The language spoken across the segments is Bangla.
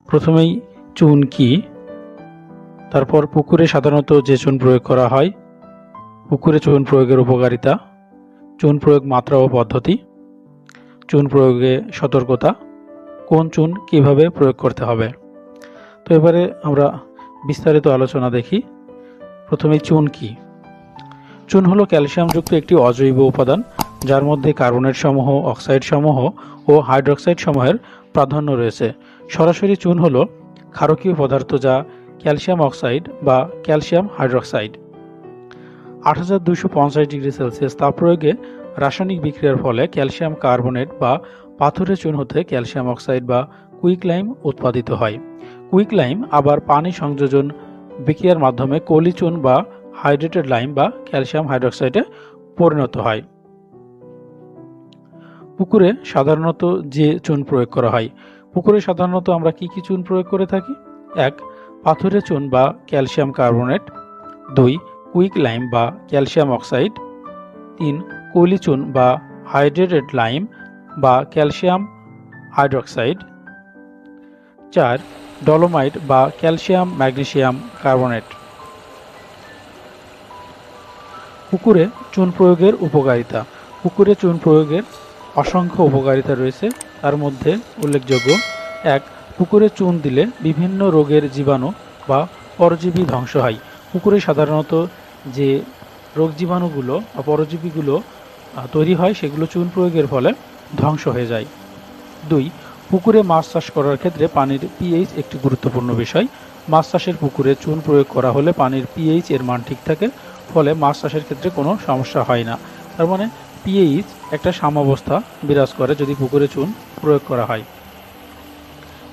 প্রথমেই চুন কি, তারপর পুকুরে সাধারণত যে চুন প্রয়োগ করা হয়, পুকুরে চুন প্রয়োগের উপকারিতা, চুন প্রয়োগ মাত্রা ও পদ্ধতি, চুন প্রয়োগে সতর্কতা, কোন চুন কিভাবে প্রয়োগ করতে হবে। তো এবারে আমরা বিস্তারিত আলোচনা দেখি। প্রথমে চুন কি। চুন হলো ক্যালসিয়ামযুক্ত একটি অজৈব উপাদান, যার মধ্যে কার্বনেট সমূহ, অক্সাইড সমূহ ও হাইড্রোক্সাইড সমূহের প্রাধান্য রয়েছে। সরাসরি চুন হলো ক্ষারকীয় পদার্থ, যা ক্যালসিয়াম অক্সাইড বা ক্যালসিয়াম হাইড্রোক্সাইড। 8250 ডিগ্রি সেলসিয়াস তাপ প্রয়োগে রাসায়নিক বিক্রিয়ার ফলে ক্যালসিয়াম কার্বনেট বা পাথরের চুন হতে ক্যালসিয়াম অক্সাইড বা কুইকলাইম উৎপাদিত হয়। কুইকলাইম আবার পানি সংযোজন বিক্রিয়ার মাধ্যমে কলি চুন বা হাইড্রেটেড লাইম বা ক্যালসিয়াম হাইড্রোক্সাইডে পরিণত হয়। পুকুরে সাধারণত যে চুন প্রয়োগ করা হয়। পুকুরে সাধারণত আমরা কি কি চুন প্রয়োগ করে থাকি? 1. পাথরের চুন বা ক্যালসিয়াম কার্বনেট। 2. কুইকলাইম বা ক্যালসিয়াম অক্সাইড। 3. কলি চুন বা হাইড্রেটেড লাইম বা ক্যালসিয়াম হাইড্রোক্সাইড। 4. ডলোমাইট বা ক্যালসিয়াম ম্যাগনেসিয়াম কার্বনেট। পুকুরে চুন প্রয়োগের উপকারিতা। পুকুরে চুন প্রয়োগের অসংখ্য উপকারিতা রয়েছে, তার মধ্যে উল্লেখযোগ্য: 1. পুকুরে চুন দিলে বিভিন্ন রোগের জীবাণু বা পরজীবী ধ্বংস হয়। পুকুরে সাধারণত যে রোগ জীবাণুগুলো বা পরজীবীগুলো তৈরি হয়, সেগুলো চুন প্রয়োগের ফলে ধ্বংস হয়ে যায়। 2. পুকুরে মাছ চাষ করার ক্ষেত্রে পানির পিএইচ একটি গুরুত্বপূর্ণ বিষয়। মাছ চাষের পুকুরে চুন প্রয়োগ করা হলে পানির পিএইচ এর মান ঠিক থাকে, ফলে মাছ চাষের ক্ষেত্রে কোনো সমস্যা হয় না। তার মানে পিএইচ একটা সাম্যাবস্থা বিরাজ করে যদি পুকুরে চুন প্রয়োগ করা হয়।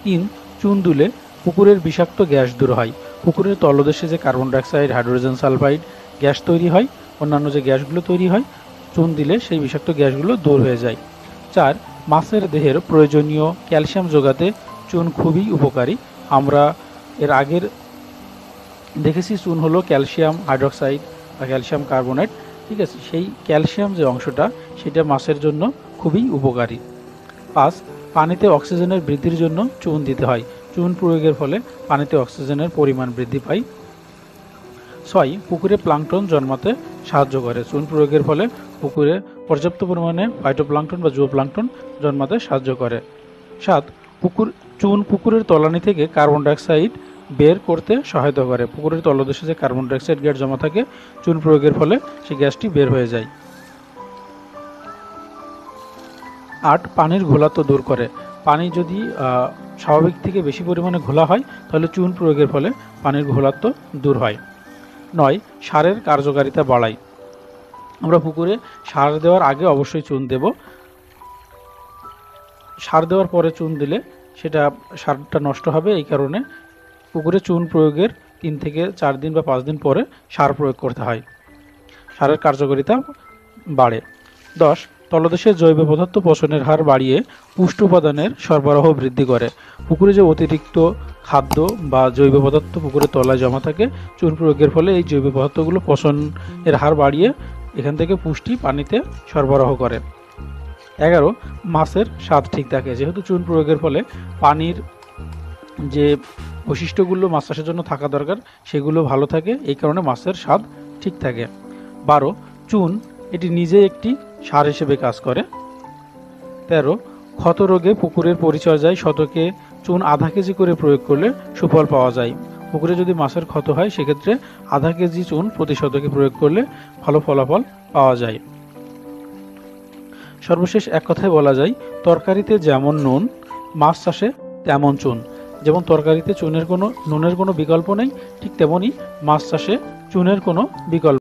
3. চুন দিলে পুকুরের বিষাক্ত গ্যাস দূর হয়। পুকুরের তলদেশে যে carbon dioxide, hydrogen sulphide gas তৈরি হয়, অন্যান্য যে গ্যাসগুলো তৈরি হয়, চুন দিলে সেই বিষাক্ত গ্যাসগুলো দূর হয়ে যায়। 4. মাছের দেহের প্রয়োজনীয় ক্যালসিয়াম যোগাতে চুন খুবই উপকারী। আমরা এর আগের দেখেছি চুন হলো ক্যালসিয়াম হাইড্রোক্সাইড বা ক্যালসিয়াম কার্বনেট, ঠিক আছে? সেই ক্যালসিয়াম যে অংশটা, সেটা মাছের জন্য খুবই উপকারী। 5. পানিতে অক্সিজেনের বৃদ্ধির জন্য চুন দিতে হয়। চুন প্রয়োগের ফলে পানিতে অক্সিজেনের পরিমাণ বৃদ্ধি পায়। 6. পুকুরে প্লাঙ্কটন জন্মাতে সাহায্য করে। চুন প্রয়োগের ফলে পুকুরে পর্যাপ্ত পরিমাণে ফাইটোপ্লাঙ্কটন বা জুওপ্লাঙ্কটন জন্মাতে সাহায্য করে। 7. চুন পুকুরের তলানি থেকে কার্বন ডাইঅক্সাইড বের করতে সহায়তা করে। পুকুরের তলদেশে যে কার্বন ডাইঅক্সাইড গ্যাস জমা থাকে, চুন প্রয়োগের ফলে সেই গ্যাসটি বের হয়ে যায়। 8. পানির ঘোলাত্ব দূর করে। পানি যদি স্বাভাবিক থেকে বেশি পরিমাণে ঘোলা হয়, তাহলে চুন প্রয়োগের ফলে পানির ঘোলাত্ব দূর হয়। 9. সারের কার্যকারিতা বাড়ায়। আমরা পুকুরে সার দেওয়ার আগে অবশ্যই চুন দেব। সার দেওয়ার পরে চুন দিলে সেটা সারটা নষ্ট হবে, এই কারণে পুকুরে চুন প্রয়োগের 3 থেকে 4 দিন বা 5 দিন পরে সার প্রয়োগ করতে হয়। সারের কার্যকারিতা বাড়ে। 10. তলদেশের জৈব পদার্থ পচনের হার বাড়িয়ে পুষ্টি উপাদানের সরবরাহ বৃদ্ধি করে। পুকুরে যে অতিরিক্ত খাদ্য বা জৈব পদার্থ পুকুরের তলায় জমা থাকে, চুন প্রয়োগের ফলে এই জৈব পদার্থগুলো পচনের হার বাড়িয়ে এখান থেকে পুষ্টি পানিতে সরবরাহ করে। 11. মাছের স্বাদ ঠিক থাকে। যেহেতু চুন প্রয়োগের ফলে পানির যে বৈশিষ্ট্যগুলো মাছ চাষের জন্য থাকা দরকার, সেগুলো ভালো থাকে, এই কারণে মাছের স্বাদ ঠিক থাকে। 12. চুন এটি নিজে একটি সার হিসেবে কাজ করে। 13. ক্ষত রোগে পুকুরের পরিচর্যায় শতকে চুন আধা কেজি করে প্রয়োগ করলে সুফল পাওয়া যায়। পুকুরে যদি মাছের ক্ষত হয়, সেক্ষেত্রে আধা কেজি চুন প্রতি শতকে প্রয়োগ করলে ভালো ফলাফল পাওয়া যায়। সর্বশেষ এক কথায় বলা যায়, তরকারিতে যেমন নুন, মাছ চাষে তেমন চুন। যেমন তরকারিতে নুনের কোনো বিকল্প নেই, ঠিক তেমনি মাছ চাষে চুনের কোনো বিকল্প